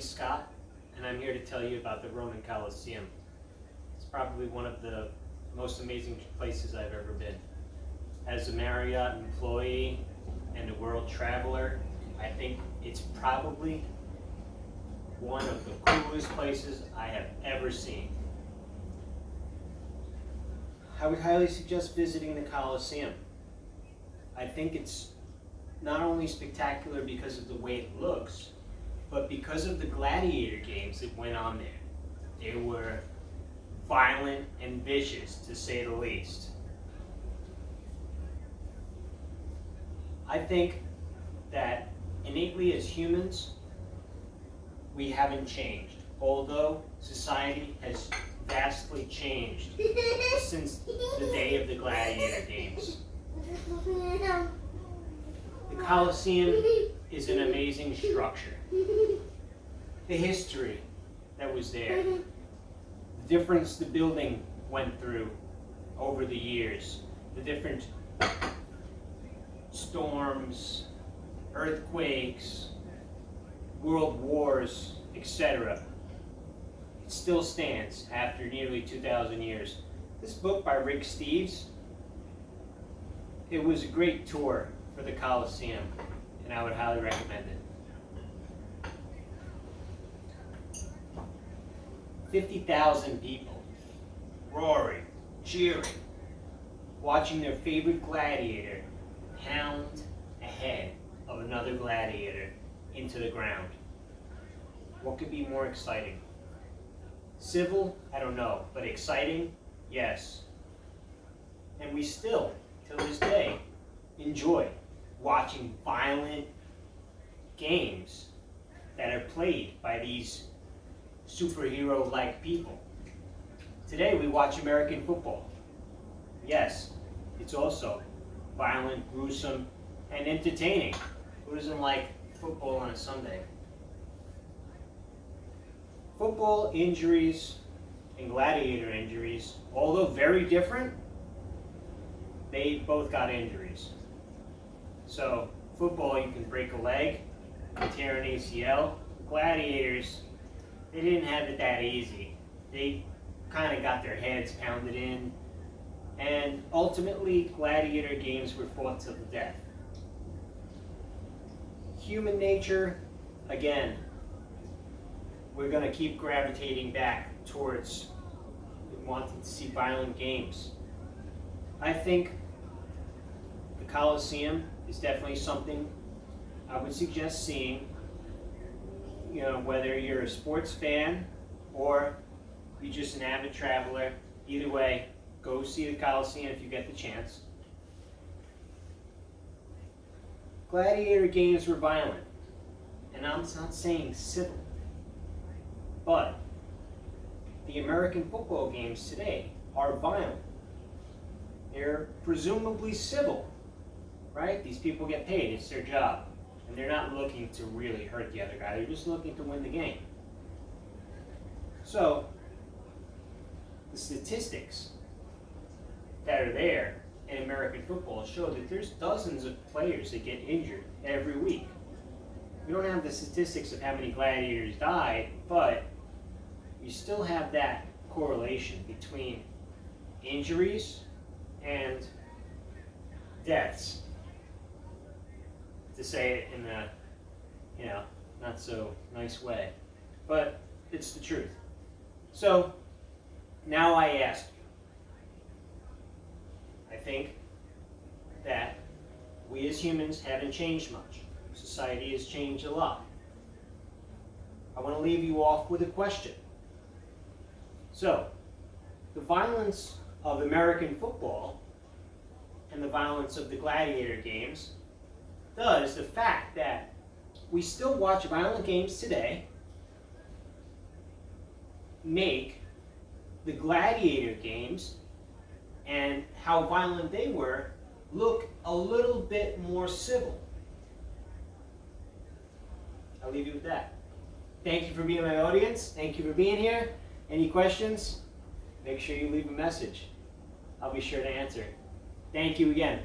name's Scott, and I'm here to tell you about the Roman Colosseum. It's probably one of the most amazing places I've ever been. As a Marriott employee and a world traveler, I think it's probably one of the coolest places I have ever seen. I would highly suggest visiting the Colosseum. I think it's not only spectacular because of the way it looks, but because of the gladiator games that went on there. They were violent and vicious, to say the least. I think that innately as humans, we haven't changed, although society has vastly changed since the day of the gladiator games. The Colosseum is an amazing structure. The history that was there, the difference the building went through over the years, the different storms, earthquakes, world wars, etc. It still stands after nearly 2,000 years. This book by Rick Steves, it was a great tour for the Colosseum, and I would highly recommend it. 50,000 people roaring, cheering, watching their favorite gladiator pound a head of another gladiator into the ground. What could be more exciting? Civil? I don't know, but exciting? Yes. And we still, till this day, enjoy watching violent games that are played by these superhero-like people. Today we watch American football. Yes, it's also violent, gruesome, and entertaining. Who doesn't like football on a Sunday? Football injuries and gladiator injuries, although very different, they both got injuries. So, football, you can break a leg, you can tear an ACL. Gladiators, they didn't have it that easy. They kind of got their heads pounded in, and ultimately, gladiator games were fought to the death. Human nature, again, we're going to keep gravitating back towards wanting to see violent games. I think the Colosseum is definitely something I would suggest seeing. You know, whether you're a sports fan or you're just an avid traveler, either way, go see the Colosseum if you get the chance. Gladiator games were violent, and I'm not saying civil, but the American football games today are violent. They're presumably civil, right? These people get paid, it's their job. And they're not looking to really hurt the other guy, they're just looking to win the game. So, the statistics that are there in American football show that there's dozens of players that get injured every week. We don't have the statistics of how many gladiators died, but you still have that correlation between injuries and deaths. To say it in a, not so nice way, but it's the truth. So, now I ask you, I think that we as humans haven't changed much. Society has changed a lot. I want to leave you off with a question. So, the violence of American football and the violence of the gladiator games, does the fact that we still watch violent games today make the gladiator games and how violent they were look a little bit more civil? I'll leave you with that. Thank you for being my audience. Thank you for being here. Any questions? Make sure you leave a message. I'll be sure to answer. Thank you again.